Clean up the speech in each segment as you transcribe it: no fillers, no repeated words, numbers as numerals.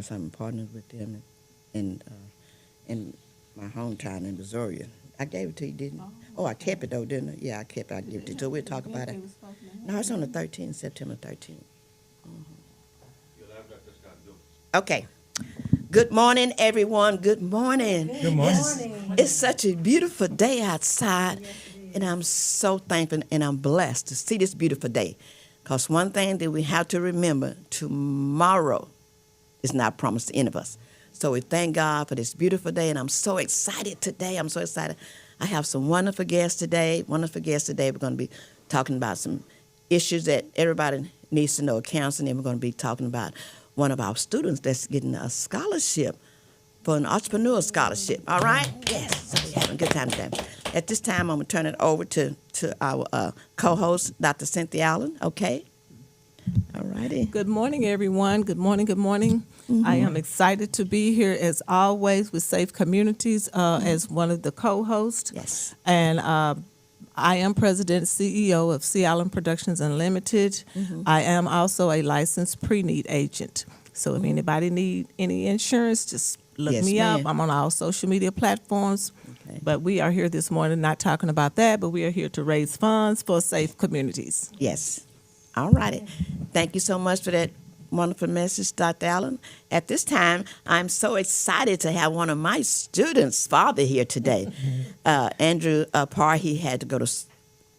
So I'm partnered with them in my hometown in Surviour. I gave it to you, didn't I? Oh, I kept it though, didn't I? Yeah, I kept it. I gave it to you. So we'll talk about it. No, it's on the 13th, September 13th. Okay. Good morning, everyone. Good morning. Good morning. It's such a beautiful day outside, and I'm so thankful and I'm blessed to see this beautiful day. Because one thing that we have to remember, tomorrow is not promised to any of us. So we thank God for this beautiful day, and I'm so excited today. I'm so excited. I have some wonderful guests today. We're going to be talking about some issues that everybody needs to know, counseling, and we're going to be talking about one of our students that's getting a scholarship for an entrepreneur scholarship. All right? Yes. So we're having a good time today. At this time, I'm going to turn it over to our co-host, Dr. Cynthia Allen. Okay? All righty. Good morning, everyone. Good morning. Good morning. I am excited to be here as always with Safe Communities as one of the co-hosts. Yes. And I am President and CEO of Sea Island Productions Unlimited. I am also a licensed pre-need agent. So if anybody need any insurance, just look Yes, me up. ma'am. I'm on all social media platforms. Okay. But we are here this morning not talking about that, but we are here to raise funds for safe communities. Yes. All righty. Thank you so much for that wonderful message, Dr. Allen. At this time, I'm so excited to have one of my students' father here today. Andrew Parr, he had to go to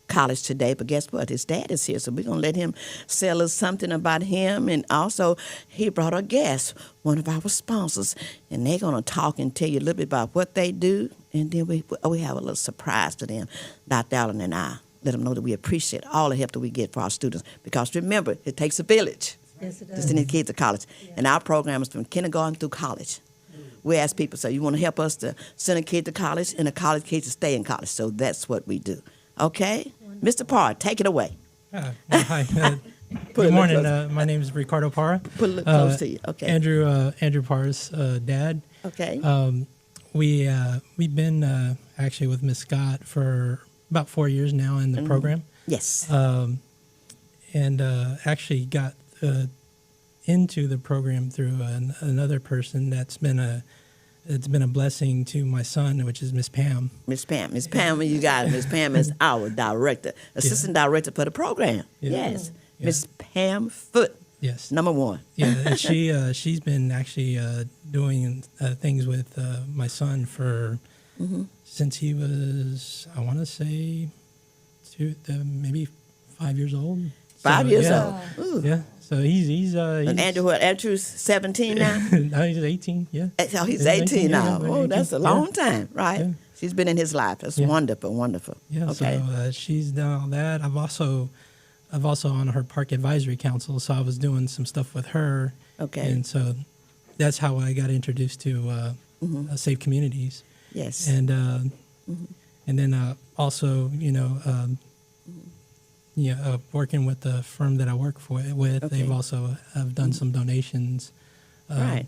college today, but guess what? His dad is here, so we're going to let him tell us something about him. And also, he brought a guest, one of our sponsors, and they're going to talk and tell you a little bit about what they do, and then we have a little surprise for them, Dr. Allen and I. Let them know that we appreciate all the help that we get for our students. Because remember, it takes a village to send these kids to college. And our program is from kindergarten through college. We ask people, so you want to help us to send a kid to college and a college kid to stay in college. So that's what we do. Okay? Mr. Parr, take it away. Hi. Put it Good a morning. little My name is Ricardo Parra. Put a little close to you. Okay. Andrew Parra's dad. Okay. We've been actually with Miss Scott for about 4 years now in the program. Yes. And actually got into the program through another person that's been a blessing to my son, which is Miss Pam. Miss Pam, you got it. Miss Pam is our director, assistant director for the program. Yeah. Yes. Yeah. Miss Pam Foote, Yes. number one. Yeah, and she's been actually doing things with my son for since he was, I want to say, maybe 5 years old. 5 years yeah. old. Ooh. Yeah. So he's And Andrew, what? Andrew's 17 now? no, he's 18. Yeah. Oh, he's 18 now. yeah, Oh, that's a 18, long time, right? Yeah. She's been in his life. That's Yeah. wonderful, wonderful. Yeah. Okay. So she's done all that. I've also on her park advisory council, so I was doing some stuff with her. Okay. And so that's how I got introduced to Safe Communities. Yes. And then also, working with the firm that I work with, Okay. they've also have done some donations. Right.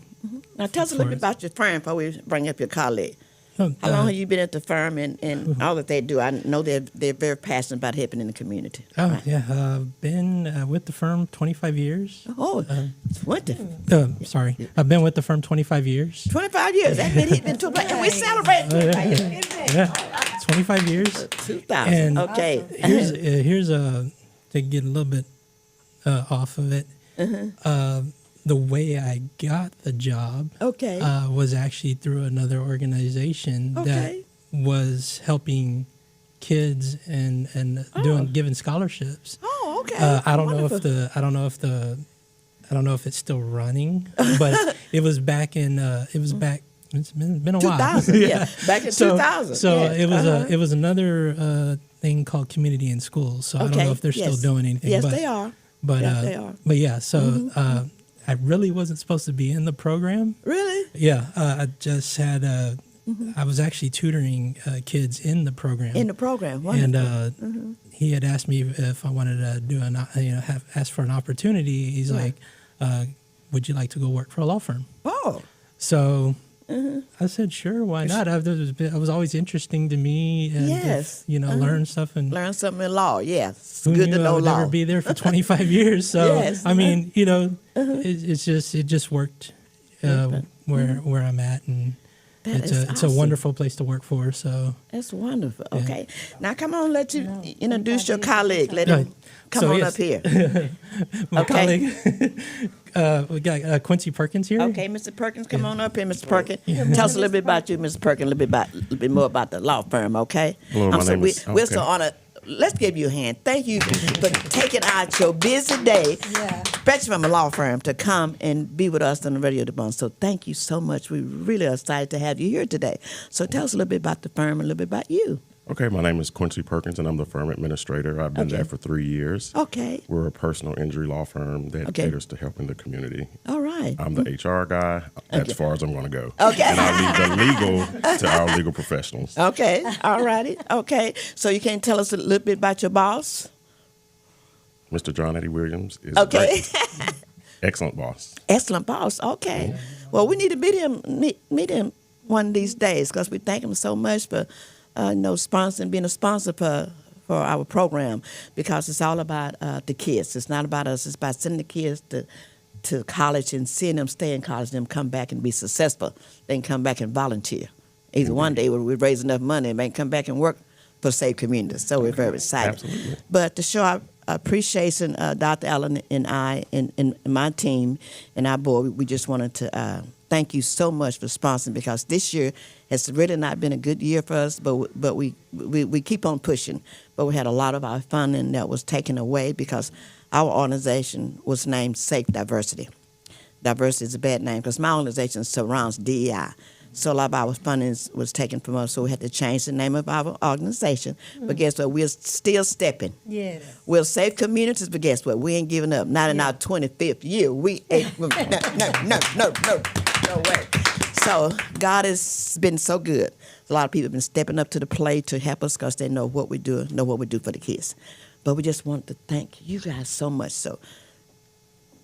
Now, tell us a little bit about your firm before we bring up your colleague. How long have you been at the firm and all that they do? I know they're very passionate about helping in the community. Oh, Right. yeah. I've been with the firm 25 years. Oh, it's wonderful. Sorry. I've been with the firm 25 years. 25 years. That meant he's been 25 and we celebrate 25 years. Yeah, 25 years. 2000. And Okay. Here's to get a little bit off of it. The way I got the job Okay. was actually through another organization that Okay. was helping kids and giving scholarships. Oh, okay. I don't Wonderful. know if it's still running, but it was back in it's been a while. 2000. Yeah. Back in 2000. So yes. it was another thing called Community in Schools. So I don't know if they're still doing anything. Yes, but, they are. But Yes, they are. But yeah, so I really wasn't supposed to be in the program. Really? Yeah, I just had I was actually tutoring kids in the program. In the program. Wonderful. And he had asked me if I wanted to do ask for an opportunity. He's like, "Would you like to go work for a law firm?" Oh. So I said, "Sure, why not?" It was always interesting to me, and Yes. learn stuff and Learn something in law. Yes. It's who good knew to know I would law. never be there for 25 years. So Yes. I mean, it just worked where I'm at, and That is it's a awesome. wonderful place to work for. So That's wonderful. Okay. Now, come on, let you introduce your colleague. Let him come So, on yes. up here. my Okay. colleague, we got Quincy Perkins here. Okay, Mr. Perkins, come on up here, Mr. Perkins. Tell us a little bit about you, Mr. Perkins, a little bit more about the law firm, okay? Hello, my name is- We're okay. so honored. Let's give you a hand. Thank you for taking out your busy day, especially from a law firm, to come and be with us on the Radiodabang. So thank you so much. We really are excited to have you here today. So tell us a little bit about the firm and a little bit about you. Okay, my name is Quincy Perkins, and I'm the firm administrator. I've been Okay. there for 3 years. Okay. We're a personal injury law firm that Okay. caters to helping the community. All right. I'm the HR guy, as far as I'm going to go. Okay. And I leave the legal to our legal professionals. Okay. All righty. Okay. So you can tell us a little bit about your boss? Mr. John Eddie Williams is Okay. great. Excellent boss. Excellent boss. Okay. Well, we need to meet him one of these days because we thank him so much for, sponsoring, being a sponsor for our program, because it's all about the kids. It's not about us. It's about sending the kids to college and seeing them stay in college and them come back and be successful. They can come back and volunteer. Either one day when we raise enough money, they may come back and work for Safe Communities. So we're very excited. Absolutely. But to show our appreciation, Dr. Allen and I and my team and our board, we just wanted to thank you so much for sponsoring, because this year has really not been a good year for us, but we keep on pushing. But we had a lot of our funding that was taken away because our organization was named Safe Diversity. Diversity is a bad name because my organization surrounds DEI. So a lot of our funding was taken from us, so we had to change the name of our organization. But guess what? We're still stepping. Yes. We'll save communities, but guess what? We ain't giving up. Not in our 25th year. We ain't. No way. So God has been so good. A lot of people have been stepping up to the plate to help us because they know what we do for the kids. But we just want to thank you guys so much. So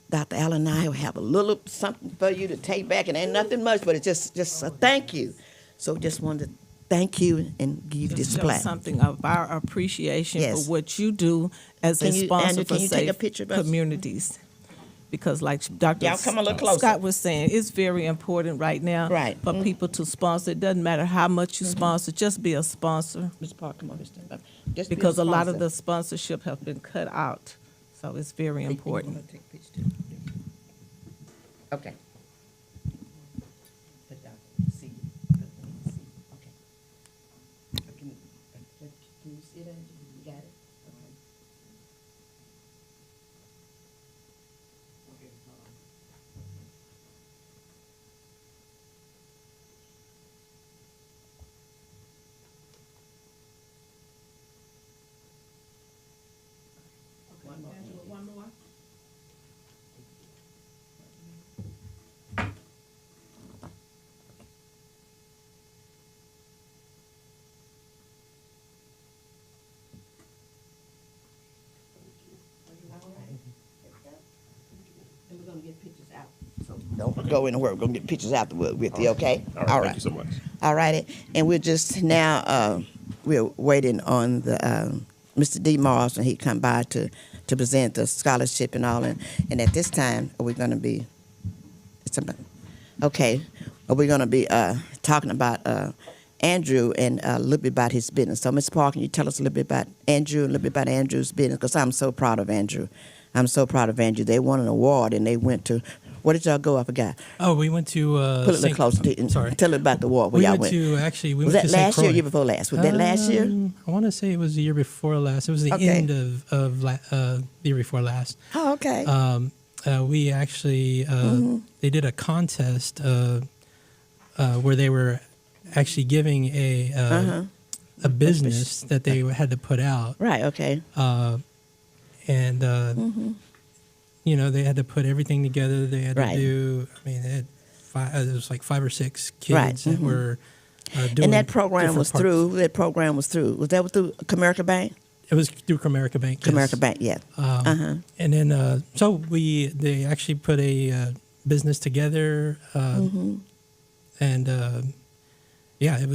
Dr. Allen and I will have a little something for you to take back. It ain't nothing much, but it's just a thank you. So just wanted to thank you and give you this Show plaque. something of our appreciation Yes. for what you do as a Can you, sponsor Andrew, for can you take a safe picture of us? communities. Because like Dr. Y'all come a little closer. Scott was saying, it's very important right now Right. for people to sponsor. It doesn't matter how much you sponsor, just be a sponsor. Mr. Park, come on, Mr. Just be Because a lot of sponsor. the sponsorship have been cut out. So it's very important. Take a picture too. Okay. Put down. See. Okay. Can you see that? You got it? Okay. One more. One more. And we're gonna get pictures out. So don't go anywhere. We're gonna get pictures afterward with you, okay? All right. Thank you so much. All righty. And we're just now we're waiting on the Mr. D. Morris, and he come by to present the scholarship and all. And at this time, we're gonna be we're gonna be talking about Andrew and a little bit about his business. So, Mr. Park, can you tell us a little bit about Andrew, a little bit about Andrew's business? Because I'm so proud of Andrew. I'm so proud of Andrew. They won an award, and they went to, where did y'all go? I forgot. Oh, we went to Put it a little St. closer. And Sorry. Tell us about the award where We y'all went to actually we Was went that to St. last year or Croix. year before last? Was that last year? I want to say it was the year before last. It was the Okay. end of the year before last. Oh, okay. We actually they did a contest where they were actually giving a business that they had to put out, Right, okay. and they had to put everything together. They had Right. to do. I mean, they had it was like 5 or 6 kids Right, that were doing. And that program different was parts. through, was that through Comerica Bank? It was through Comerica Bank. yes. Comerica Bank, yeah. And then so they actually put a business together, and it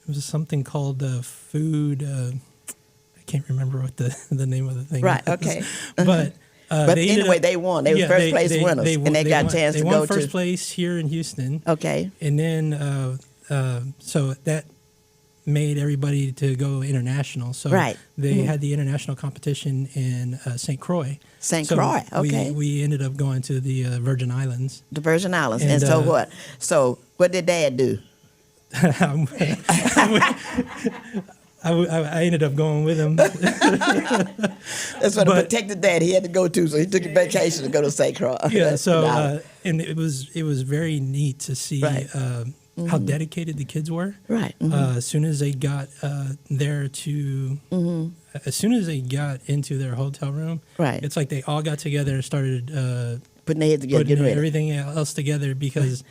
was something called food. I can't remember what the name of the thing Right, was. okay. But But they ended anyway, up- they won. They were first place winners, and they got a chance they to won go first to. place here in Houston. Okay. And then, so that made everybody to go international. So Right. they had the international competition in St. Croix. St. So Croix, okay. We ended up going to the Virgin Islands. The Virgin Islands. And, And so uh, what? So what did Dad do? I ended up going with him. That's what But- protected Dad he had to go to, so he took a vacation to go to St. Croix. Yeah. So Wow. and it was very neat to see Right. how dedicated the kids were. Right. As soon as they got there to, as soon as they got into their hotel room, Right. it's like they all got together and started Putting their heads together, putting getting ready. everything else together because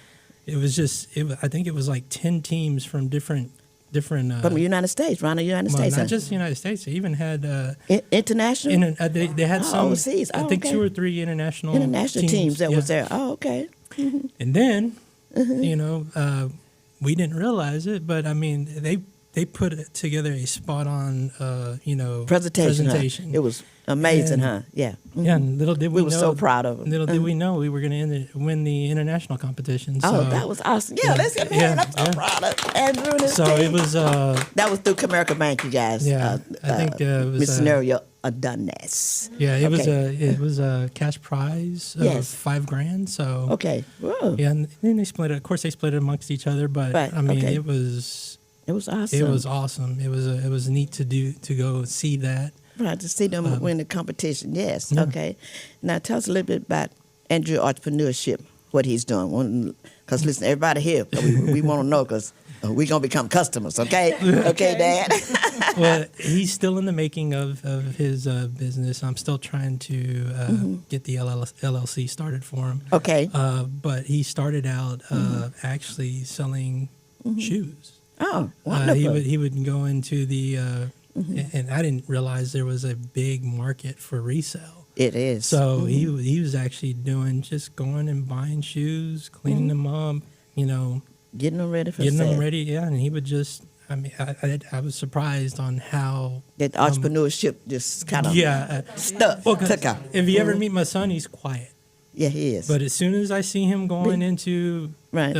it was just, I think it was like 10 teams from different. From the United States, around the United Well, States. not huh? just the United States. They even had International? they had Oh, some overseas. I Oh, think okay. 2 or 3 international teams that yeah. was there. Oh, okay. And then, we didn't realize it, but I mean, they put together a spot on, Presentation. Huh? It was amazing, And- huh? Yeah. Yeah, and little did we We were know, so proud of them. Little did we know we were going to win the international competition. Oh, So, that was awesome. Yeah, let's get man. I'm so proud of Andrew and his so team. it was. That was through Comerica Bank, you guys. Yeah, I think it was, Miss Surviour done this. Yeah, it Okay. was a cash prize of Yes. $5,000. So Okay. Whoa. yeah, and then they split it. Of course, they split it amongst each other, but Right, I mean, okay. it was awesome. it was awesome. It was neat to go see that. Right, to see them win the competition. Yes. Okay. Now tell us a little bit about Andrew entrepreneurship, what he's doing. Because listen, everybody here, we want to know because we're going to become customers, okay? Okay, Dad? Well, he's still in the making of his business. I'm still trying to get the LLC started for him. Okay. But he started out actually selling shoes. Oh, wonderful. He would go into the and I didn't realize there was a big market for resale. It is. So he was actually just going and buying shoes, cleaning them up, Getting them ready for getting sale. them ready. Yeah, and he would just. I mean, I was surprised on how That entrepreneurship just kind of stuck. Well, 'cause took off. if you ever meet my son, he's quiet. Yeah, he is. But as soon as I see him going into, Right.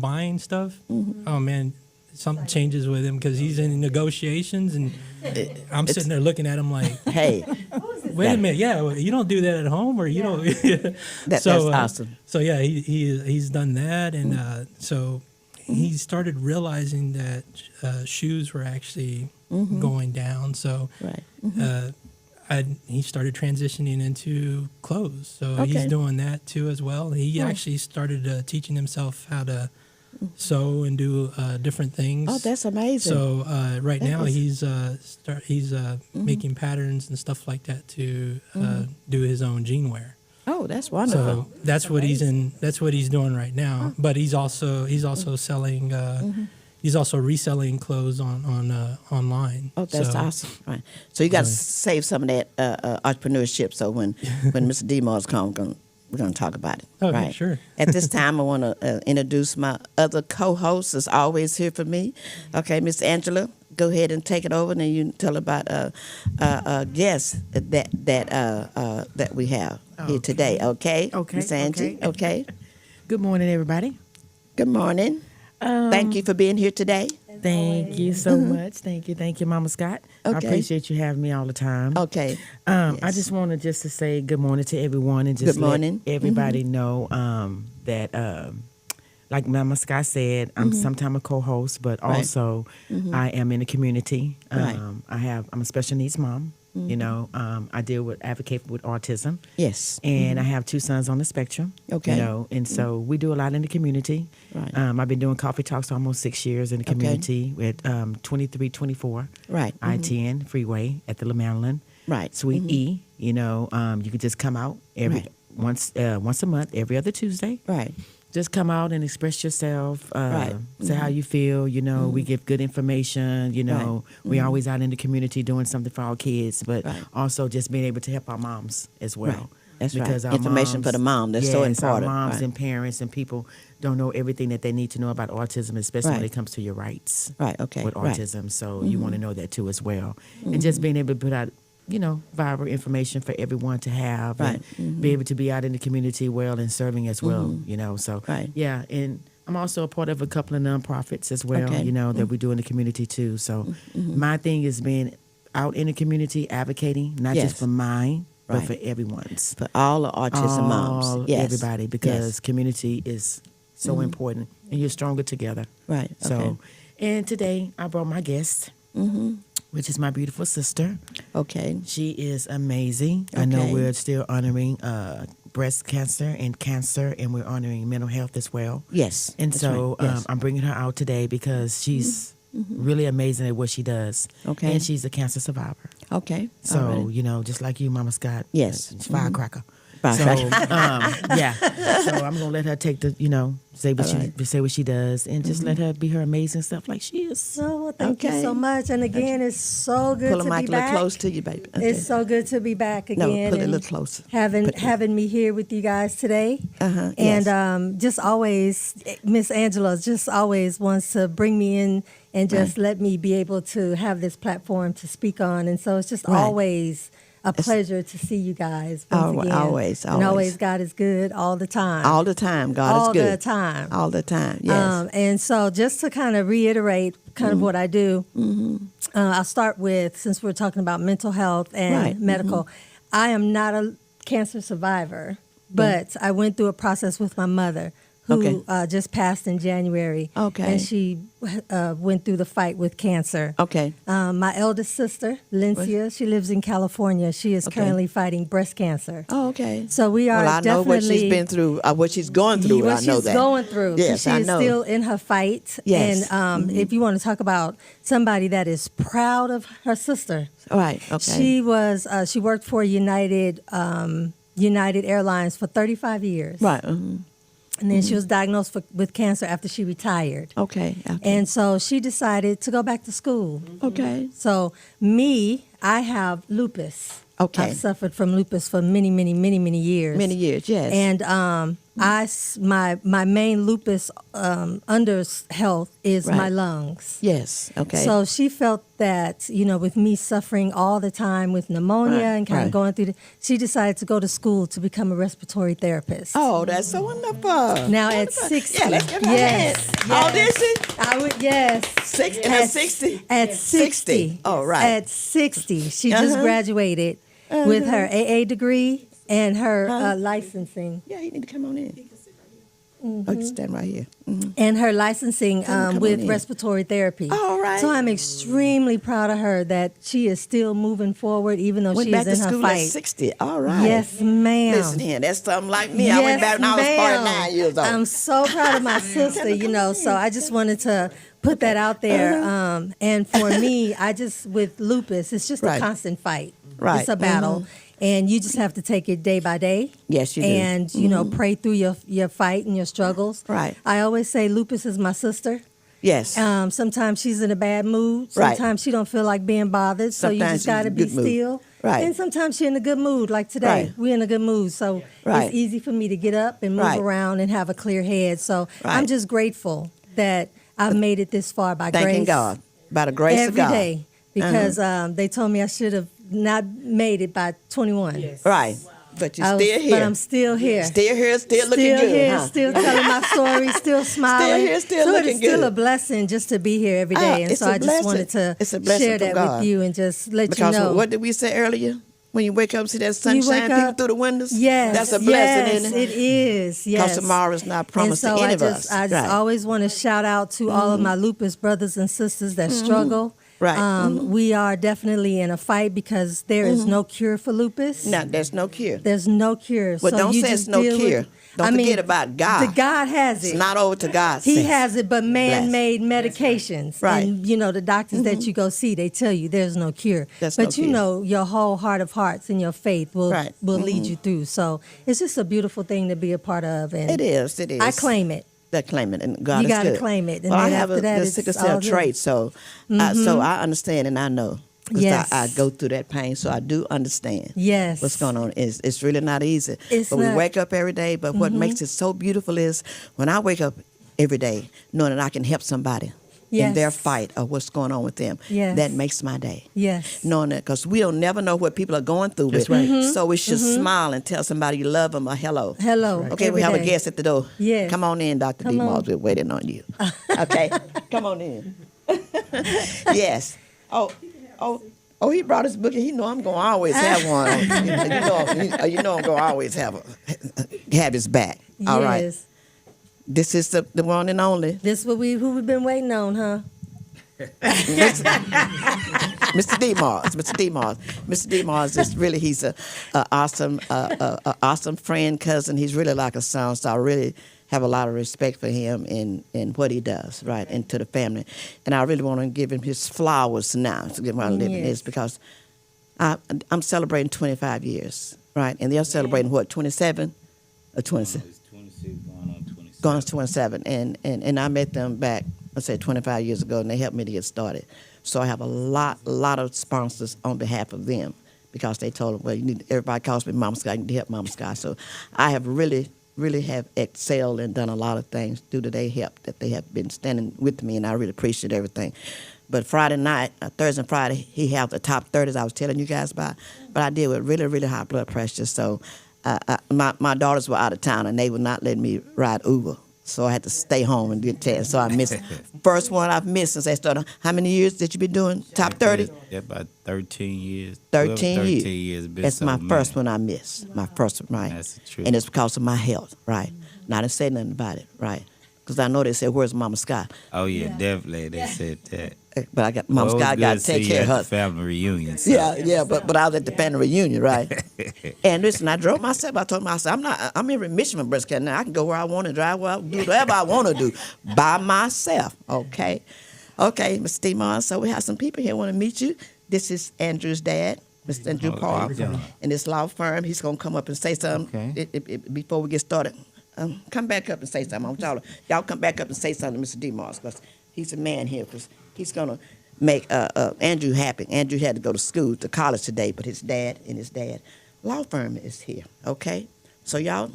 buying stuff, oh man, something changes with him because he's in negotiations, and I'm sitting there looking at him like, Hey, wait a minute, yeah, well, you don't do that at home, or you don't. that's awesome. So yeah, he's done that, and so he started realizing that shoes were actually going down. So Right. he started transitioning into clothes. So Okay. he's doing that too as well. He actually started teaching himself how to sew and do different things. Oh, that's amazing. So right That now is- he's making patterns and stuff like that to do his own jean wear. Oh, that's wonderful. So that's what he's in. That's what he's doing right now. But he's also selling. He's also reselling clothes on online. Oh, that's So- awesome. Right. So you got to save some of that entrepreneurship. So when Mr. Demars comes, we're going to talk about it. Okay, right. sure. At this time, I want to introduce my other co-host that's always here for me. Okay, Miss Angela, go ahead and take it over, and then you can tell about guests that we have here today. Okay. Okay, Miss Angie. okay. Okay. Good morning, everybody. Good morning. Thank you for being here today. Thank you so much. Thank you, Mama Scott. I Okay. appreciate you having me all the time. Okay. I yes. just wanted to say good morning to everyone and just Good morning. let everybody know that, like Mama Scott said, I'm sometimes a co-host, but Right. also I am in the community. Right. I'm a special needs mom. You know, I advocate with autism. Yes. And I have 2 sons on the spectrum. Okay. You know, and so we do a lot in the community. Right. I've been doing coffee talks almost 6 years in the Okay. community with 2324 Right. I-10 Freeway at the LaMaryland. Right. Suite E. You know, you could just come out Right. once a month, every other Tuesday. Right. Just come out and express yourself. Right. Say how you feel. You know, we give good information. You know, we always out in the community doing something for our kids, but Right. also just being able to help our moms as well. Right. That's right. because our Information for the mom, that's so yes, important. Our moms Right. and parents and people don't know everything that they need to know about autism, especially when Right. it comes to your rights Right. Okay. with Right. autism. So you want to know that too as well. And just being able to put out viral information for everyone to have, Right. and be able to be out in the community well and serving as well. So Right. yeah, and I'm also a part of a couple of nonprofits as well. Okay. That we do in the community too. So my thing is being out in the community, advocating not Yes. just for mine, but Right. for everyone's. For all the autism moms. All, Yes. everybody, because Yes. community is so important, and you're stronger together. Right. So, Okay. and today I brought my guest, which is my beautiful sister. Okay. She is amazing. I know Okay. we're still honoring breast cancer, and we're honoring mental health as well. Yes. And that's so right. Yes. I'm bringing her out today because she's really amazing at what she does. Okay. And she's a cancer survivor. Okay. So, All right. just like you, Mama Scott. Yes. She's firecracker. Firecracker. So, yeah. So I'm gonna let her take the, say what say what she does, and just let her be her amazing stuff like she is. Oh, well, thank you Okay. so much. And again, it's so good Pull the to mic be a little back. close to you, baby. Okay. It's so good to be back No, again. pull it a and little closer. Having me here with you guys today. Uh-huh, And yes. just always, Miss Angela just always wants to bring me in and just let me be able to have this platform to speak on. And so it's just Right. always a pleasure to see you guys once again. Always, And always. always God is good all the time. All the time. God all is good. the time. All the time. Yes. And so just to kind of reiterate kind of what I do, I'll start with, since we're talking about mental health and Right. medical, I am not a cancer survivor, but I went through a process with my mother who Okay. just passed in January. Okay. And she went through the fight with cancer. Okay. My eldest sister, Lincia, she lives in California. She is Okay. currently fighting breast cancer. Oh, okay. So we are Well, I know what she's definitely- been through, what she's going through. What I know she's that. going through. Yes, she I is know. still in her fight. Yes. And if you want to talk about somebody that is proud of her sister, All right. Okay. she worked for United Airlines for 35 years. right. And then she was diagnosed with cancer after she retired. Okay. And so she decided to go back to school. Okay. So I have lupus. Okay. I've suffered from lupus for many, many, many, many years. Many years. Yes. And my main lupus under health is my Right. lungs. yes. Okay. So she felt that, with me suffering all the time with pneumonia Right, and kind right. of going through she decided to go to school to become a respiratory therapist. oh, that's so wonderful. Now at Wonderful. 60. Yeah, let's give her Yes, a hand. yes. Oh, this is I would, yes. at 60. At 60. Oh, right. At 60. She just Uh-huh. graduated with her AA degree and her licensing. Yeah, you need to come on in. Oh, you stand right here. And her licensing Come with on in. respiratory therapy. All right. So I'm extremely proud of her that she is still moving forward, even though Went she back is to in her school at fight. 60. All right. Yes, ma'am. Listen here, that's something like me. I went back when I was ma'am. 49 years old. I'm so proud of my sister, so I just wanted to put that out there. And for me, with lupus, it's just a Right. constant fight. Right. It's a battle. And you just have to take it day by day. Yes, you do. And, pray through your fight and your struggles. Right. I always say lupus is my sister. Yes. Sometimes she's in a bad mood. Right. Sometimes she don't feel like being bothered. So you Sometimes just got to she's in a be good mood. still. Right. And sometimes she's in a good mood. Like today, Right. we're in a good mood. So Right. it's easy for me to get up and move Right. around and have a clear head. So Right. I'm just grateful that I've made it this far by Thanking grace. God. By the grace of Every God. day. Because they told me I should have not made it by 21. Right. But you're still here. But I'm still here. Still here, still looking Still good. here, huh? still telling my story, still smiling. here, still so looking it's still good. a blessing just to be here every day. And it's so a I just blessing. wanted to It's a blessing share from that God. with you and just let Because you know. what did we say earlier? When you wake up and see that sunshine wake peeking up- through the windows? Yes, That's a blessing, yes, isn't it? it is. Yes, Because tomorrow is not promised and so to any I of just, us. I just Right. Mm-hmm. always want to shout out to all of my lupus brothers and sisters that struggle. Right. We are definitely in a fight because there is no cure for lupus. No, there's no cure. There's no cure. Well, so don't you say just it's no deal cure. With, Don't forget about God. The God has it. It's not over to God. He has it, but man-made Bless. medications. Right. And, the doctors that you go see, they tell you there's no cure. There's but no cure. your whole heart of hearts and your faith will Right. lead you through. So it's just a beautiful thing to be a part of. And It is. It is. I claim it. That claim it, and God You is gotta good. claim it, and well, I then have after that, the it's sickle all cell good. trait, so I understand and I know. 'Cause Yes. I go through that pain, so I do understand. Yes. What's going on? It's really not easy. It's but not. we wake up every day. But what makes it so beautiful is when I wake up every day, knowing that I can help somebody. in their Yes. fight of what's going on with them. Yes. That makes my day. Yes. Knowing that, because we don't never know what people are going through. That's with. right. So we should smile and tell somebody you love them or hello. Hello. Okay, every we have a day. guest at the door. Yes. Come on in, Dr. Come DeMars. on. We're waiting on you. Okay, come on in. Yes. Oh, he brought his book, and he know I'm going to always have one. you know I'm going to always have his back. All right. Yes. This is the one and only. This who we've been waiting on, huh? Mr. DeMars. Mr. DeMars is really, he's a awesome friend, cousin. He's really like a son, so I really have a lot of respect for him in what he does, right, and to the family. And I really want to give him his flowers now to give him living Yes. this because I'm celebrating 25 years, right? And they're celebrating what, 27 or 26? It's 26 going on 27. Going on 27. And I met them back, let's say 25 years ago, and they helped me to get started. So I have a lot of sponsors on behalf of them because they told them, well, everybody calls me Mama Sky, you need to help Mama Sky. So I have really have excelled and done a lot of things due to their help that they have been standing with me, and I really appreciate everything. But Friday night, Thursday and Friday, he had the top 30s I was telling you guys about, but I did with really high blood pressure. So my daughters were out of town, and they would not let me ride Uber. So I had to stay home and get tested. So I missed first one I've missed since I started. How many years did you be doing top 30? Yeah, about 13 years. 13 12, years. 13 years. Been That's so my many. first one I missed. My first one, right? That's the truth. And it's because of my health, right? And I didn't say nothing about it, right? Because I know they said, "Where's Mama Sky?" Oh, yeah, definitely. They said that. But I got Mama Well, it was Sky good got to to take see care you of at her. the family reunion. So. Yeah, but I was at the family reunion, right? And listen, I drove myself. I told myself, I'm in remission from breast cancer now. I can go where I want to, drive where I do whatever I want to do by myself. Okay, Mr. DeMars. So we have some people here want to meet you. This is Andrew's dad, Mr. Andrew Oh, Paul, how you doing? in this law firm. He's gonna come up and say something before we get started. Come back up and say something. I want y'all come back up and say something to Mr. DeMars because he's a man here because he's gonna make Andrew happy. Andrew had to go to college today, but his dad law firm is here. Okay, so y'all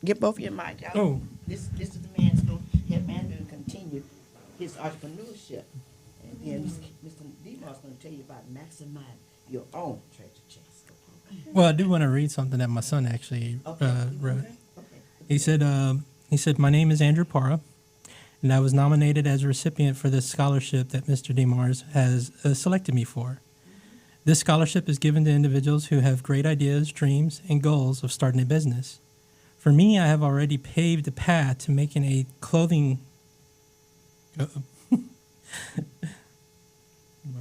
get both of your mic. Y'all. Oh. This is the man that's gonna help Andrew continue his entrepreneurship, and then Mr. DeMars gonna tell you about maximizing your own treasure chest. Well, I do want to read something that my son actually wrote. He said, "My name is Andrew Parra, and I was nominated as a recipient for this scholarship that Mr. DeMars has selected me for. This scholarship is given to individuals who have great ideas, dreams, and goals of starting a business. For me, I have already paved the path to making a clothing..." My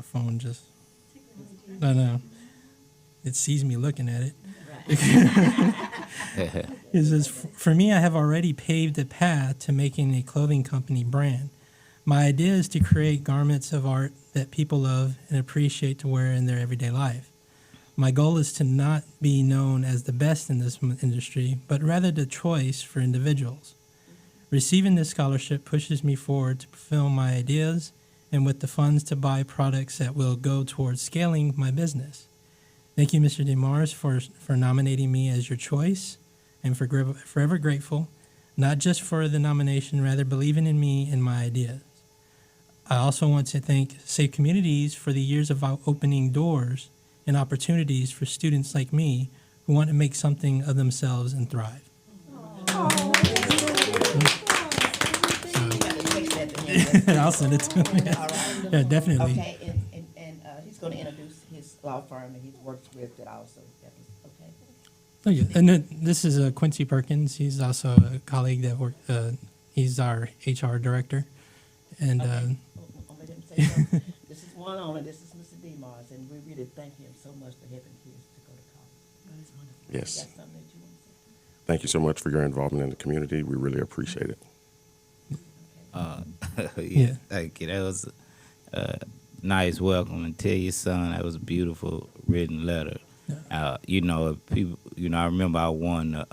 phone just... I know. It sees me looking at it. It says, "For me, I have already paved the path to making a clothing company brand. My idea is to create garments of art that people love and appreciate to wear in their everyday life. My goal is to not be known as the best in this industry, but rather the choice for individuals. Receiving this scholarship pushes me forward to fulfill my ideas and with the funds to buy products that will go towards scaling my business. Thank you, Mr. DeMars, for nominating me as your choice, and forever grateful, not just for the nomination, rather believing in me and my ideas. I also want to thank Safe Communities for the years of opening doors and opportunities for students like me who want to make something of themselves and thrive." I'll send it to him. Yeah, definitely. Okay, and he's going to introduce his law firm and he's worked with it also. Okay. Oh, yeah. And then this is Quincy Perkins. He's also a colleague that worked. He's our HR director, and I'll let him say something. This is one on, and this is Mr. DeMars, and we really thank him so much for helping kids to go to college. That is wonderful. Yes. You got something that you want to say? Thank you so much for your involvement in the community. We really appreciate it. Yeah. Thank you. That was a nice welcome, and tell your son that was a beautiful written letter. People. I remember I won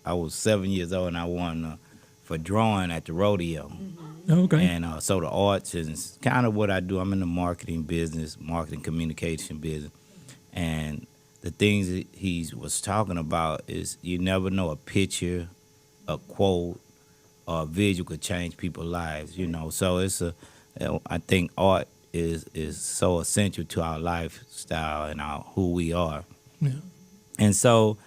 I was 7 years old, and I won for drawing at the rodeo. okay. And so the arts is kind of what I do. I'm in the marketing communication business. And the things that he was talking about is you never know a picture, a quote, or a visual could change people's lives. So I think art is so essential to our lifestyle and our who we are. Yeah. And so,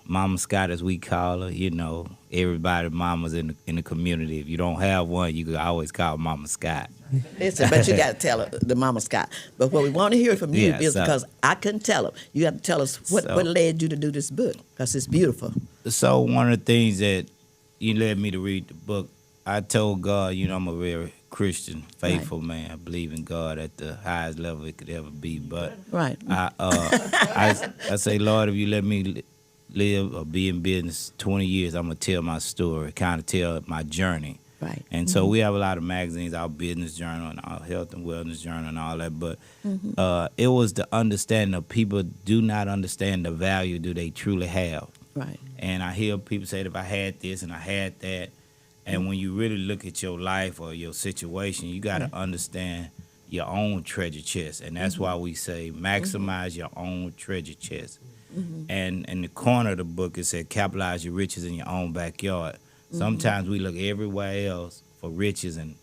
Mama Scott, as we call her, everybody mamas in the community. If you don't have one, you can always call Mama Scott. Listen, but you got to tell her, the Mama Scott. But what we want to hear from you Yeah, is so- because I couldn't tell her. You have to tell us what led you to do this book, because it's beautiful. So one of the things that you led me to read the book, I told God, I'm a very Christian, faithful man. I believe in God at the highest level it could ever be. But Right. I say, Lord, if you let me live or be in business 20 years, I'm going to tell my story, kind of tell my journey. Right. And so we have a lot of magazines, our business journal and our health and wellness journal and all that. But it was the understanding of people do not understand the value do they truly have. Right. And I hear people say, if I had this and I had that. And when you really look at your life or your situation, you got to understand your own treasure chest. And that's why we say maximize your own treasure chest. And in the corner of the book, it said capitalize your riches in your own backyard. Sometimes we look everywhere else for riches and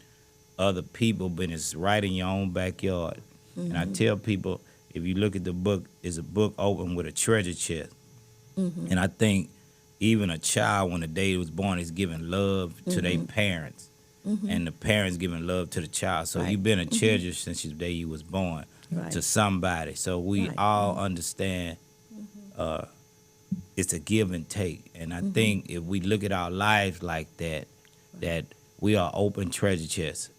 other people, but it's right in your own backyard. And I tell people, if you look at the book, it's a book open with a treasure chest. And I think even a child, when the day was born, is giving love to their parents. And the parents giving love to the child. So you've been a treasure since the day you was born to somebody. So we all understand it's a give and take. And I think if we look at our lives like that, that we are open treasure chests.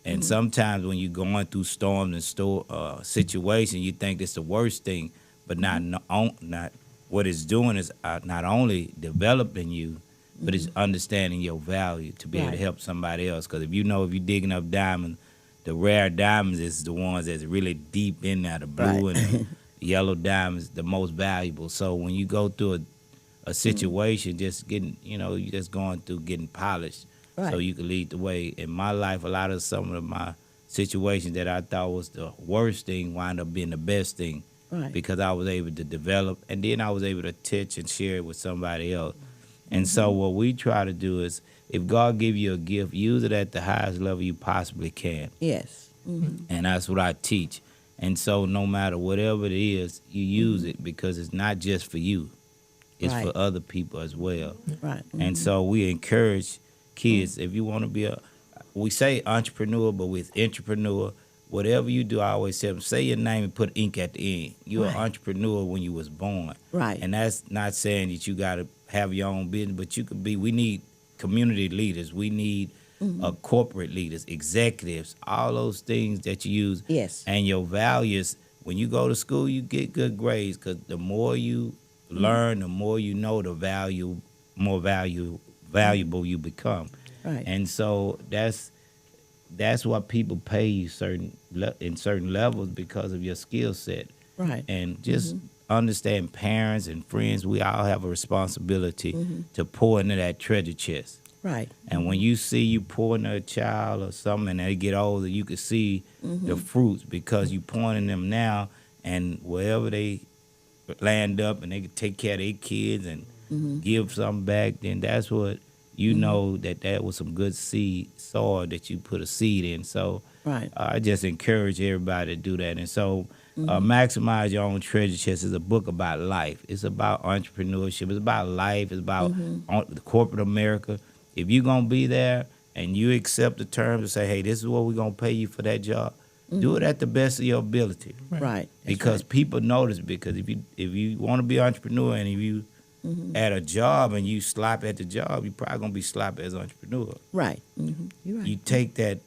And sometimes when you're going through storms and situations, you think it's the worst thing, but not what it's doing is not only developing you, but it's understanding your value to be able to help somebody else. Because if you're digging up diamonds, the rare diamonds is the ones that's really deep in there, the blue and the yellow diamonds, the most valuable. So when you go through a situation, just getting, you're just going through getting polished so you can lead the way. In my life, a lot of some of my situations that I thought was the worst thing wind up being the best thing. Right. Because I was able to develop, and then I was able to touch and share it with somebody else. And so what we try to do is, if God give you a gift, use it at the highest level you possibly can. Yes. And that's what I teach. And so no matter whatever it is, you use it because it's not just for you. It's for other people as well. Right. And so we encourage kids, if you want to be we say entrepreneur, but with entrepreneur, whatever you do, I always tell them, say your name and put ink at the end. You're an entrepreneur when you was born. Right. And that's not saying that you got to have your own business, but you could be, we need community leaders. We need corporate leaders, executives, all those things that you use. Yes. And your values, when you go to school, you get good grades because the more you learn, the more you know the value, valuable you become. Right. And so that's what people pay you in certain levels because of your skill set. Right. And just understand parents and friends, we all have a responsibility to pour into that treasure chest. Right. And when you see you pour into a child or something and they get older, you can see the fruits because you pouring in them now, and wherever they land up and they can take care of their kids and give something back, then that's what you know that was some good soil that you put a seed in. So I just encourage everybody to do that. And so Maximize Your Own Treasure Chest is a book about life. It's about entrepreneurship. It's about life. It's about the corporate America. If you're going to be there and you accept the terms and say, hey, this is what we're going to pay you for that job, do it at the best of your ability. Right. Because people notice. Because if you want to be an entrepreneur and if you at a job and you sloppy at the job, you're probably going to be sloppy as an entrepreneur. Right. You're right. You take that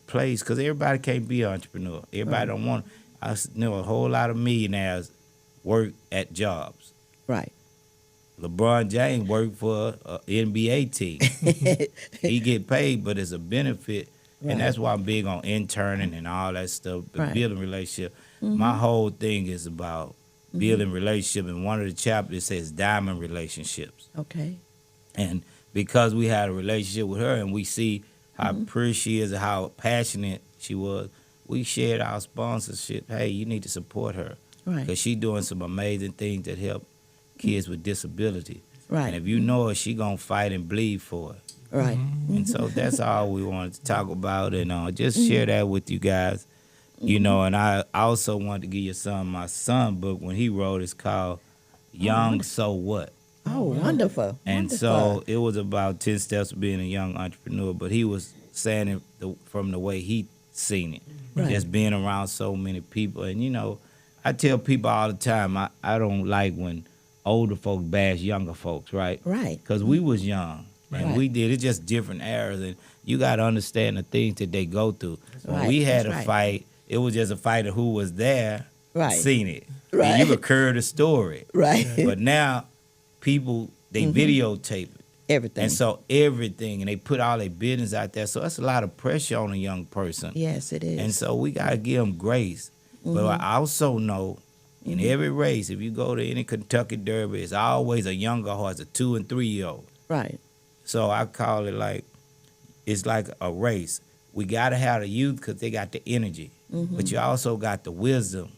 place, because everybody can't be an entrepreneur. Everybody don't want. I know a whole lot of millionaires work at jobs. Right. LeBron James worked for an NBA team. He get paid, but it's a benefit. And that's why I'm big on interning and all that stuff, building relationship. My whole thing is about building relationship, and one of the chapters says diamond relationships. Okay. And because we had a relationship with her and we see how pretty she is and how passionate she was, we shared our sponsorship. Hey, you need to support her. Right. Because she's doing some amazing things that help kids with disability. Right. And if you know her, she going to fight and bleed for it. Right. And so that's all we wanted to talk about, and just share that with you guys. You know, and I also wanted to give your son my son book when he wrote. It's called Young So What. Oh, wonderful. And so it was about 10 steps of being a young entrepreneur, but he was saying it from the way he seen it. Right. Just being around so many people. And, I tell people all the time, I don't like when older folks bash younger folks, right? Right. Because we was young. And Right. we did. It's just different eras. And you got to understand the things that they go through. When right. we had That's a right. fight, it was just a fight of who was there, Right. seen it. Right. And you could hear the story. Right. But now people, they videotape it. Everything. And so everything, and they put all their business out there. So that's a lot of pressure on a young person. Yes, it is. And so we got to give them grace. But I also know in every race, if you go to any Kentucky Derby, it's always a younger horse, a 2 and 3 year old. Right. So I call it it's like a race. We got to have the youth because they got the energy. But you also got the wisdom,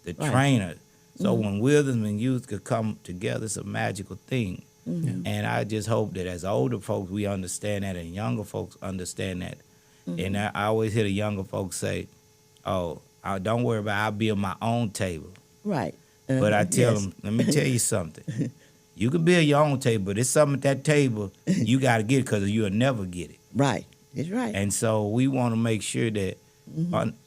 the Right. trainer. So when wisdom and youth could come together, it's a magical thing. And I just hope that as older folks, we understand that, and younger folks understand that. And I always hear the younger folks say, oh, don't worry about it, I'll be on my own table. Right. But I tell yes. them, let me tell you something. You can build your own table, but it's something at that table you got to get it because you'll never get it. Right. It's right. And so we want to make sure that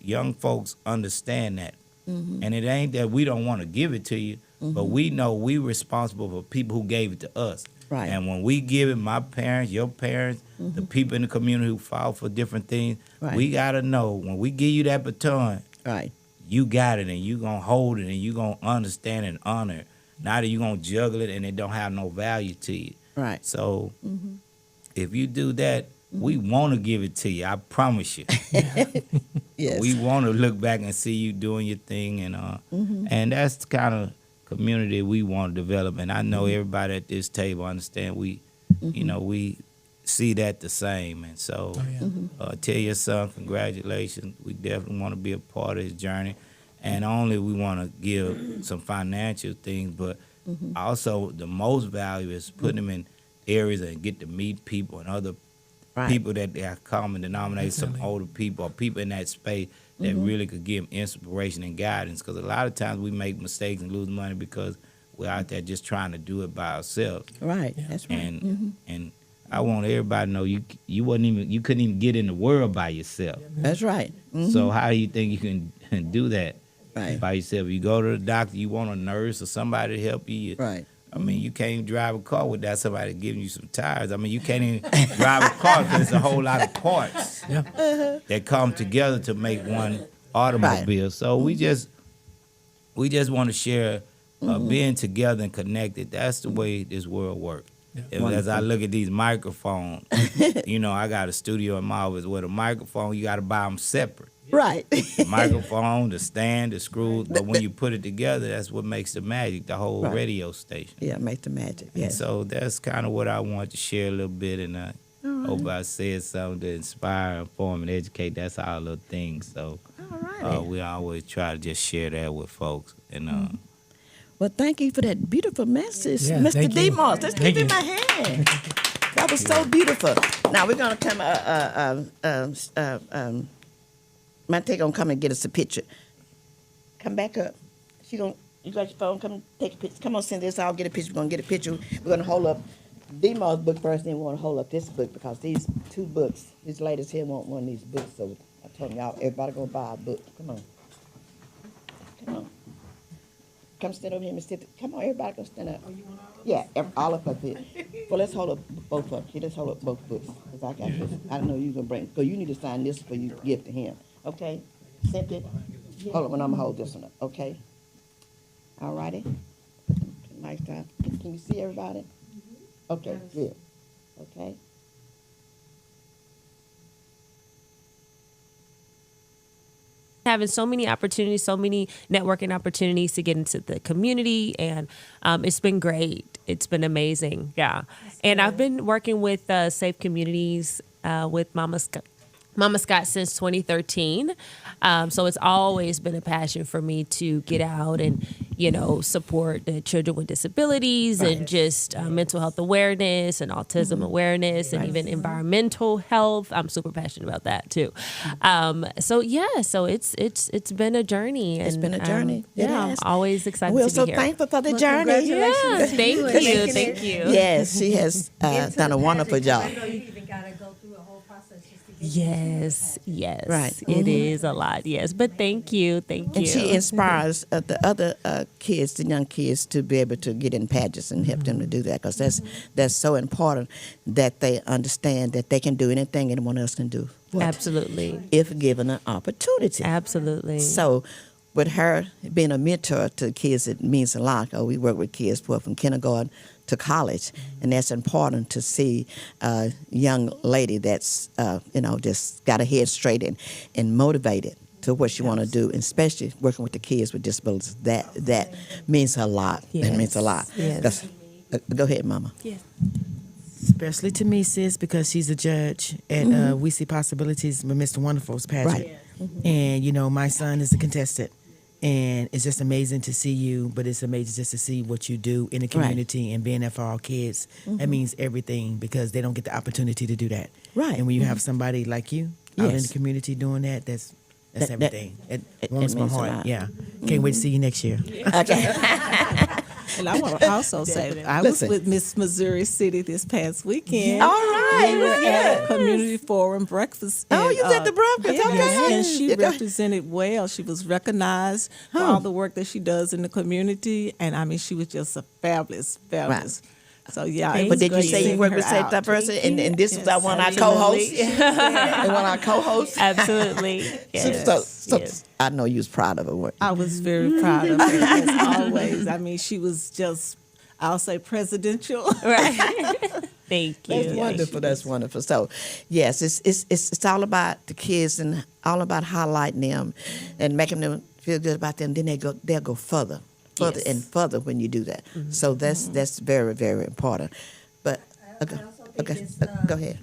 young folks understand that. And it ain't that we don't want to give it to you, but we know we responsible for people who gave it to us. Right. And when we give it, my parents, your parents, the people in the community who fought for different things, Right. we got to know when we give you that baton, Right. you got it and you going to hold it and you going to understand and honor it. Not that you going to juggle it and it don't have no value to you. Right. So if you do that, we want to give it to you. I promise you. Yes. We want to look back and see you doing your thing, and that's the kind of community we want to develop. And I know everybody at this table understand we see that the same. And so, tell your son congratulations. We definitely want to be a part of his journey, and only we want to give some financial things, but also the most value is putting him in areas and get to meet people and other Right. people that they have common denominators, some older people or people in that space that really could give them inspiration and guidance. Because a lot of times we make mistakes and lose money because we're out there just trying to do it by ourselves. Right. That's right. And I want everybody to know you couldn't even get in the world by yourself. That's right. So how do you think you can do that Right. by yourself? You go to the doctor, you want a nurse or somebody to help you. Right. I mean, you can't even drive a car without somebody giving you some tires. I mean, you can't even drive a car because there's a whole lot of parts that come together to make one automobile. So we just want to share being together and connected. That's the way this world works. And as I look at these microphones, I got a studio in my office where the microphone, you got to buy them separate. Right. The microphone, the stand, the screws. But when you put it together, that's what makes the magic, the whole Right. radio station. Yeah, make the magic. And Yes. so that's kind of what I want to share a little bit, and I hope I said something to inspire, inform, and educate. That's our little thing. So All righty. we always try to just share that with folks. And Well, thank you for that beautiful message, Yeah, Mr. thank you. Demos. Let's Thank give him you. a hand. That was so beautiful. Now we're gonna come. Monte gonna come and get us a picture. Come back up. You got your phone? Come take a picture. Come on, send this. I'll get a picture. We're gonna get a picture. We're gonna hold up Demos' book first, then we're gonna hold up this book because these two books. These ladies here want one of these books, so I told them y'all everybody gonna buy a book. Come on. Come on. Come stand over here, Miss Tiffany. Come on, everybody come stand up. Yeah, all of us here. Well, let's hold up both of them. Here, let's hold up both books. Because I got this. I don't know you going to bring. Because you need to sign this for you to give to him. Okay? Cynthia, hold up when I'm going to hold this one up. Okay? All righty? Nice time. Can you see everybody? Okay, good. Okay? Having so many opportunities, so many networking opportunities to get into the community, and it's been great. It's been amazing, yeah. And I've been working with Safe Communities with Mama Scott since 2013. So it's always been a passion for me to get out and support the children with disabilities and just mental health awareness and autism awareness and even environmental health. I'm super passionate about that too. So it's been a journey. It's been a journey. It I'm has. always excited We're to so be here. thankful for the Well, journey. congratulations to Thank and you, making thank it you. Yes, she has into done a the wonderful pageant, 'cause job. I know you even got to go through a whole process just to get Yes. Right. It is a lot, yes. But thank you. And she inspires the other kids, the young kids, to be able to get in pageants and help them to do that, because that's so important that they understand that they can do anything anyone else can do. What? Absolutely. If given an opportunity. Absolutely. So, with her being a mentor to kids, it means a lot. We work with kids from kindergarten to college, and that's important to see a young lady that's just got her head straight and motivated to what she want to do, and especially working with the kids with disabilities. That means a lot. Yes. It means a lot. Yes. Go ahead, Mama. Especially to me, sis, because she's a judge at We See Possibilities with Mr. Wonderful's pageant. Right. And, my son is a contestant. And it's just amazing to see you, but it's amazing just to see what you do in the community and being there for our kids. That means everything, because they don't get the opportunity to do that. Right. And when you have somebody like you out in Yes. the community doing that, that's That- everything. It it warms my means a heart. lot. Yeah. Can't wait to see you next year. And I want to also say, I was Listen. with Miss Missouri City this past weekend. All right. We were at a community forum breakfast. Oh, and, you was at the breakfast. yes, Okay. and she Yeah, go- represented well. She was recognized for all the work that she does in the community, and I mean, she was just a fabulous. So yeah, it But was did you great say you seeing work her with Safe out. Diversity? And this is Yes, one of our absolutely. co-hosts. And one of our co-hosts. Absolutely. Yes. So yes. I know you was proud of her work. I was very proud of her as always. I mean, she was just, I'll say, presidential. Right. Thank you. That's wonderful. That's wonderful. So, yes, it's all about the kids and all about highlighting them and making them feel good about them. Then they'll go further Yes. and further when you do that. So that's very, very important. But okay, I also think it's, go ahead.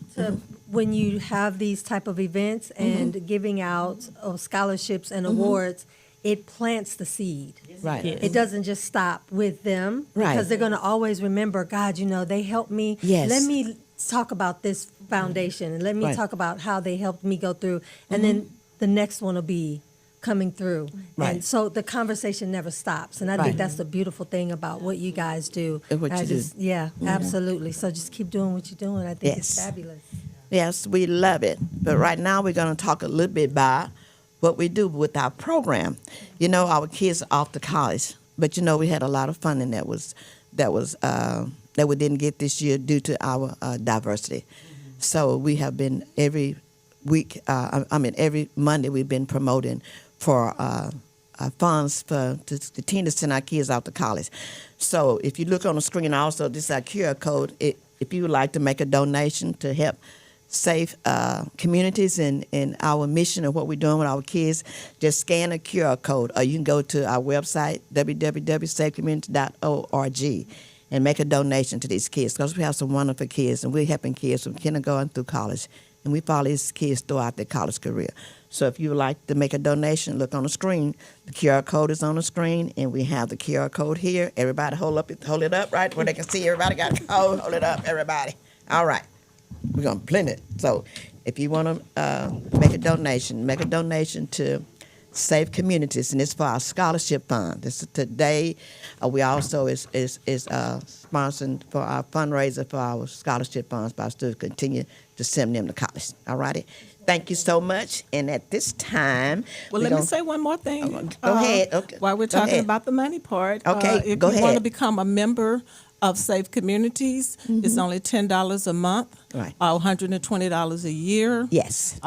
when you have these type of events and giving out scholarships and awards, it plants the seed. Right. Yes. It doesn't just stop with them, Right. because they're going to always remember, God, they helped me. Yes. Let me talk about this foundation, and let me Right. talk about how they helped me go through. And then the next one will be coming through. Right. And so the conversation never stops. And I Right. think that's the beautiful thing about what you guys do. And what I you do. just, yeah, absolutely. So just keep doing what you're doing. I think it's Yes. fabulous. Yes, we love it. But right now we're going to talk a little bit about what we do with our program. Our kids are off to college, but we had a lot of funding that we didn't get this year due to our diversity. So we have been every week. Every Monday we've been promoting for funds to continue to send our kids out to college. So if you look on the screen, also this is our QR code. If you would like to make a donation to help safe communities in our mission of what we're doing with our kids, just scan a QR code, or you can go to our website, www.safecommunity.org, and make a donation to these kids, because we have some wonderful kids, and we're helping kids from kindergarten through college, and we follow these kids throughout their college career. So if you would like to make a donation, look on the screen. The QR code is on the screen, and we have the QR code here. Everybody hold it up, right, where they can see. Everybody got a code. Hold it up, everybody. All right. We're going to blend it. So if you want to make a donation to Safe Communities, and it's for our scholarship fund. This is today. We also is sponsoring for our fundraiser for our scholarship funds, by students continue to send them to college. All righty. Thank you so much. And at this time, Well, let me say one more thing. Go ahead. Okay. While we're Go talking ahead. about the money part, Okay, if go you want ahead. to become a member of Safe Communities, it's only $10 a month, Right. $120 a year. Yes.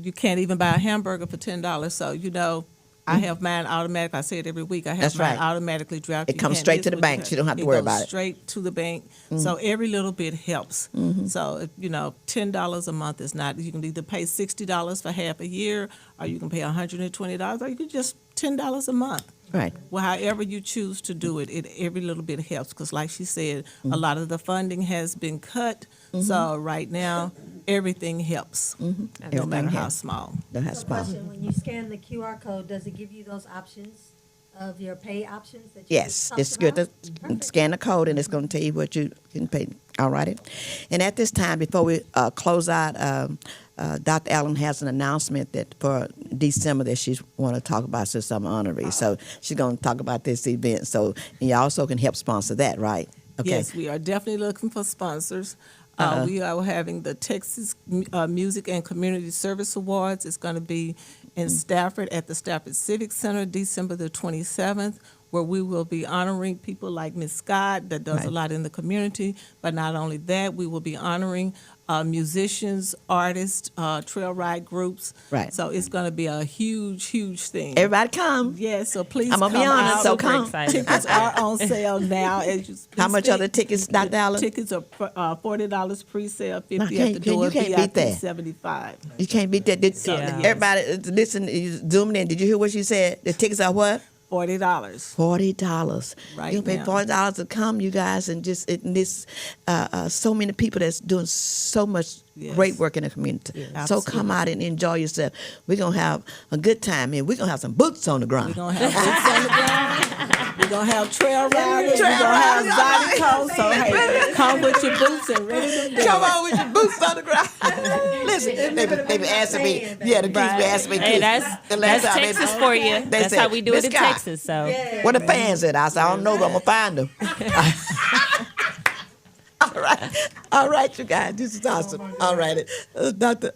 You can't even buy a hamburger for $10. So, I have mine automatic. I say it every week. I have That's mine right. automatically drafted. It comes straight to the bank. You don't have to worry about it. Straight to the bank. So every little bit helps. So, $10 a month is not. You can either pay $60 for half a year, or you can pay $120, or you can just $10 a month. Right. Well, however you choose to do it, every little bit helps, because like she said, a lot of the funding has been cut. So right now, everything helps, no Everything matter how helps. small. Don't have to sponsor. Question, when you scan the QR code, does it give you those options of your pay options that you Yes, talked it's good to about? Perfect. scan the code, and it's going to tell you what you can pay. All righty. And at this time, before we close out, Dr. Allen has an announcement that for December that she want to talk about since I'm honorary. So she's going to talk about this event. So and you also can help sponsor that, right? Okay. Yes, we are definitely looking for sponsors. We are having the Texas Music and Community Service Awards. It's going to be in Stafford at the Stafford Civic Center, December the 27th, where we will be honoring people like Miss Scott that does a Right. lot in the community. But not only that, we will be honoring musicians, artists, trail ride groups. Right. So it's going to be a huge, huge thing. Everybody come. Yes, so please I'm going to be come honest, out. so Super come. excited. Tickets are on sale now. As you How much are the tickets, Dr. Allen? Tickets are $40 pre-sale, $50 Now, at the you door, can't beat VIP that. $75. You can't beat that. Yeah. Everybody, listen, you zooming in. Did you hear what she said? The tickets are what? $40. $40. Right You pay now. $40 to come, you guys, and just this. So many people that's doing so much Yes. great work in the community. Yes. So come out and enjoy yourself. We're gonna have a good time, and we're gonna have some boots on the ground. We're going to have boots on the ground. We're going to have trail riders. Trail We're going to have riders, Zydeco. So, hey, come with your boots and ready to go. Come on with your boots on the ground. Listen, they be asking me. Yeah, the kids be asking me. Hey, too. that's The last time they- Texas for you. That's said, how we do "Miss it in Scott, Texas. So Where the fans at? I said, I don't know, but I'm gonna find them. All right, you guys. This is awesome. All right, Dr.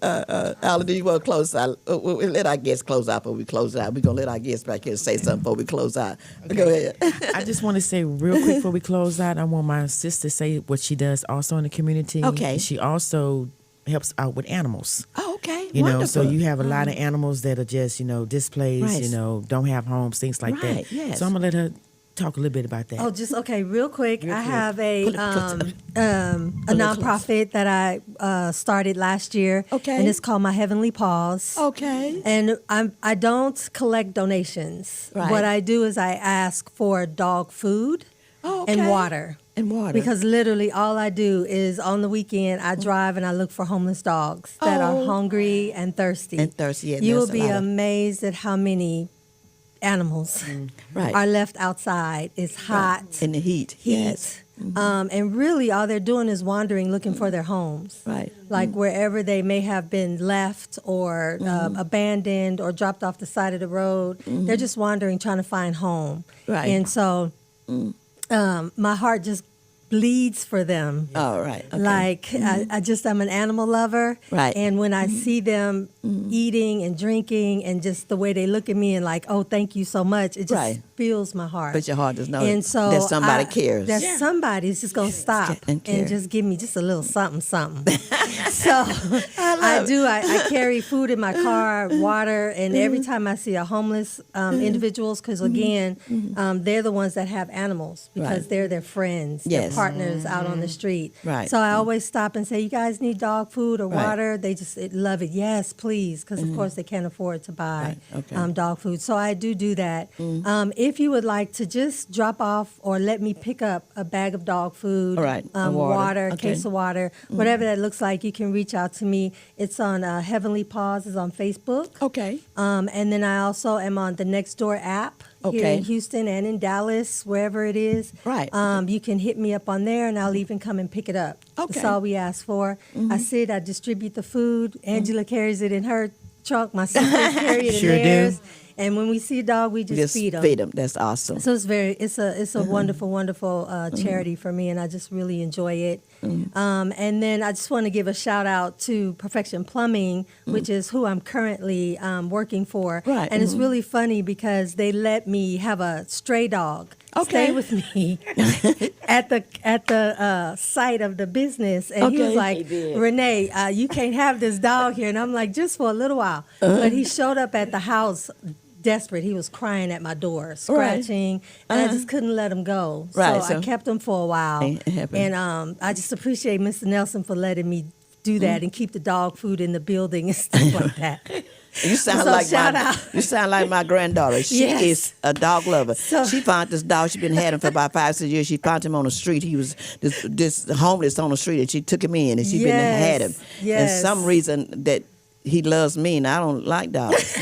Allen, do you want to close out? We'll let our guests close out before we close out. We're gonna let our guests back here say something before we close out. Go ahead. I just want to say real quick before we close out, I want my sister to say what she does also in the community. Okay. She also helps out with animals. Oh, okay. You know, so Wonderful. you have a lot of animals that are just, displaced, Right. don't have homes, things like Right, that. yes. So I'm gonna let her talk a little bit about that. Oh, just okay, real quick. I quick. have a Pull it closer. a nonprofit that I started last year. Okay. And it's called My Heavenly Paws. Okay. And I don't collect donations. Right. What I do is I ask for dog food Oh, okay. and water. And water. Because literally all I do is on the weekend I drive and I look for homeless dogs that Oh. are hungry and thirsty. And thirsty, yeah, You will there's a be lot of- amazed at how many animals Right. are left outside. It's hot. in the heat. Heat. Yes. And really all they're doing is wandering looking for their homes. Right. Like wherever they may have been left or abandoned or dropped off the side of the road. They're just wandering trying to find home. Right. And so my heart just bleeds for them. All right. Okay. Like I'm an animal lover, Right. And when I see them eating and drinking, and just the way they look at me and like, oh, thank you so much, it just Right. fills my heart. But your heart does know and so that somebody cares. That somebody's just gonna stop And care. and just give me just a little something. So I carry food in my car, water, and every time I see a homeless individuals, because again, they're the ones that have animals because Right. they're their friends, Yes. their partners out on the street. Right. So I always stop and say, "You guys need dog food or Right. water?" They just love it. Yes, please, because of course they can't afford to buy Right. Okay. dog food. So I do that. If you would like to just drop off or let me pick up a bag of dog food, All right. And water, water. a Okay. case of water, whatever that looks like, you can reach out to me. It's on Heavenly Paws is on Facebook. Okay. And then I also am on the Nextdoor app here Okay. in Houston and in Dallas, wherever it is. Right. You can hit me up on there, and I'll even come and pick it up. Okay. That's all we ask for. I distribute the food. Angela carries it in her trunk. My sisters carry it Sure in do. theirs. And when we see a dog, we just feed them. Feed them. That's awesome. So it's a wonderful, wonderful charity for me, and I just really enjoy it. And then I just want to give a shout out to Perfection Plumbing, which is who I'm currently working for. Right. And it's really funny because they let me have a stray dog Okay. stay with me at the site of the business, and he was Okay. like, "Renee, you can't have this dog here." And I'm like, "Just for a little while." But he showed up at the house. Desperate, he was crying at my door, scratching, and I just couldn't let him go. Right, So so- I kept him for a while, It happened. and I just appreciate Mr. Nelson for letting me do that and keep the dog food in the building and stuff like that. You sound So like shout my out. you sound like my granddaughter. She Yes. is a dog lover. So- She found this dog. She been had him for about 5-6 years. She found him on the street. He was this homeless on the street, and she took him in, and she been had him. Yes. And some reason that he loves me, and I don't like dogs.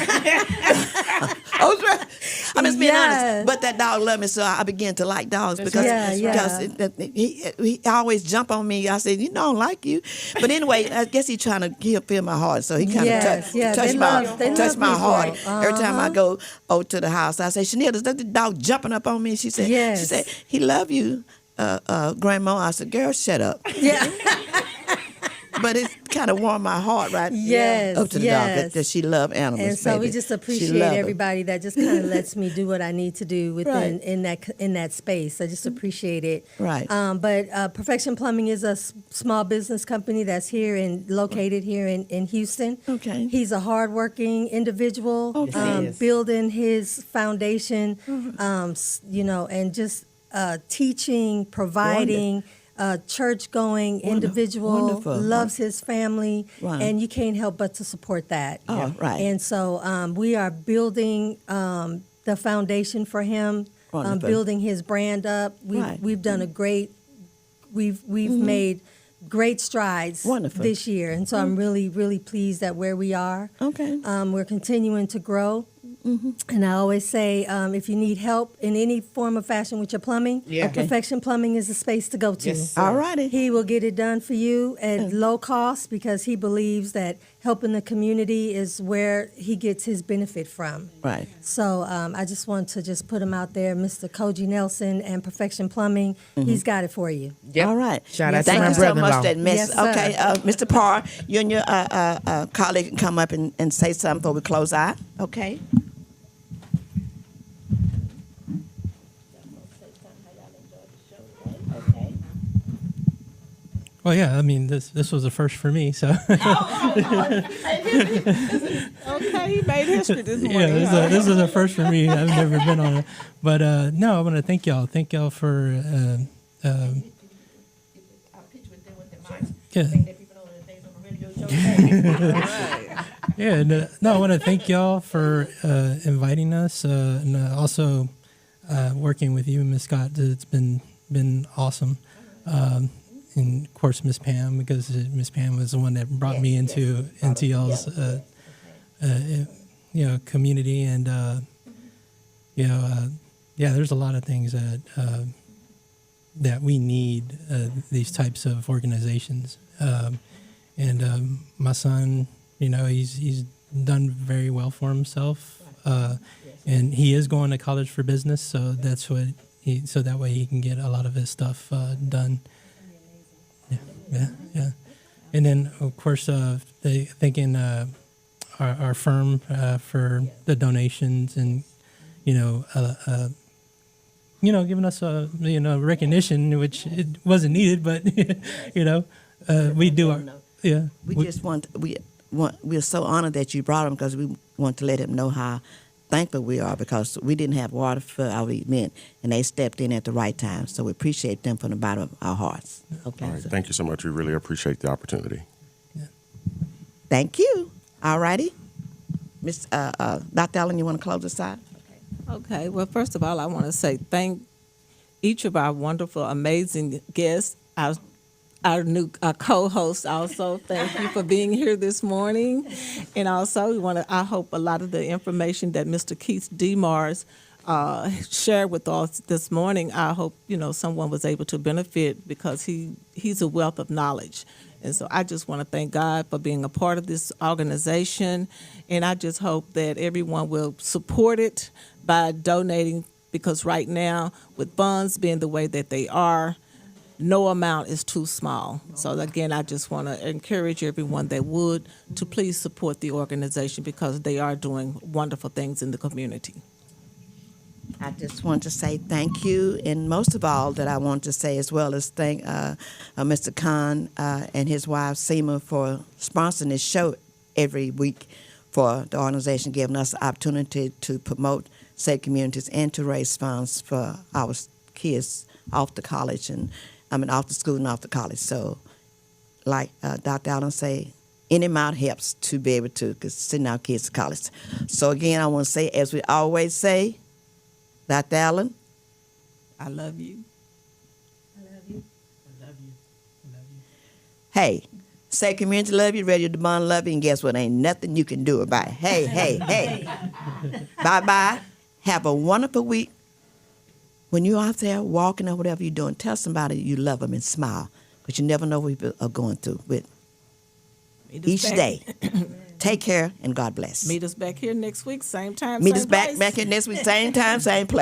I'm just being Yes. honest. But that dog loved me, so I began to like dogs because, right. Yeah, he always jump on me. I said, I don't like you. But anyway, I guess he's trying to feel my heart. So he kind of Yes, yes, touched they my, love- they touched love my people. heart. Every time I go over to the house, I say, Chanel, is that the dog jumping up on me? She said, Yes. she said, he love you, Grandma. I said, girl, shut up. yeah. But it kind of warmed my heart, right? Yes, Up to the yes. dog that she loved animals. And so we baby. just She appreciate loved 'em. everybody that just kind of lets me do what I need to do within Right. in that space. I just appreciate it. Right. But Perfection Plumbing is a small business company that's here and located here in Houston. Okay. He's a hardworking individual, Okay. Yes, he is. building his foundation, and just teaching, providing. Church-going individual, Wonderful. loves his family, Right. and you can't help but to support that. Oh, right. And so we are building the foundation for him, Wonderful. building his brand up. Right. We've done we've made great strides Wonderful. this year, and so I'm really, really pleased at where we are. Okay. We're continuing to grow. And I always say, if you need help in any form of fashion with your plumbing, Yeah. Okay. Perfection Plumbing is the space to go to. Yes, sir. All righty. He will get it done for you at low cost because he believes that helping the community is where he gets his benefit from. Right. So I just want to just put him out there, Mr. Koji Nelson and Perfection Plumbing. He's got it for you. Yep. All right. Shout out to Thank my you so brother-in-law. much, that mess. Yes, sir. Okay, Mr. Parr, you and your colleague can come up and say something before we close out. Okay. Well, yeah, I mean, this was a first for me, so Okay, he made history this morning. yeah, this is a first for me. I've never been on it, but no, I want to thank y'all. Thank y'all for yeah. Yeah, and, no, I want to thank y'all for inviting us, and also working with you, Miss Scott. It's been awesome, and of course Miss Pam, because Miss Pam was the one that brought me into y'all's community, and there's a lot of things that we need these types of organizations, and my son. He's done very well for himself, and he is going to college for business. So that's so that way he can get a lot of his stuff done. Yeah. And then of course, thanking our firm for the donations and giving us recognition, which it wasn't needed, but we do. We're so honored that you brought him because we want to let him know how thankful we are because we didn't have water for our event and they stepped in at the right time. So we appreciate them from the bottom of our hearts. Okay. All right. Thank you so much. We really appreciate the opportunity. Thank you. All righty. Miss Dr. Allen, you want to close us out? Okay, well, first of all, I want to say thank each of our wonderful, amazing guests, our new co-host also. Thank you for being here this morning. And also, I hope a lot of the information that Mr. Keith DeMars shared with us this morning, I hope, someone was able to benefit because he's a wealth of knowledge. And so I just want to thank God for being a part of this organization. And I just hope that everyone will support it by donating because right now, with funds being the way that they are, no amount is too small. So again, I just want to encourage everyone that would to please support the organization because they are doing wonderful things in the community. I just want to say thank you, and most of all that I want to say as well is thank Mr. Khan and his wife Seema for sponsoring this show every week for the organization, giving us the opportunity to promote safe communities and to raise funds for our kids off to college off to school and off to college. So, like Dr. Allen say, any amount helps to be able to send our kids to college. So again, I want to say, as we always say, Dr. Allen, I love you. hey, say community love you, Radiodabang love you, and guess what? Ain't nothing you can do about it. Hey. Bye-bye. Have a wonderful week. When you're out there walking or whatever you're doing, tell somebody you love them and smile, because you never know what people are going through with each day. Take care and God bless. Meet us back here next week, same time, Meet same us back place. here next week, same time, same place.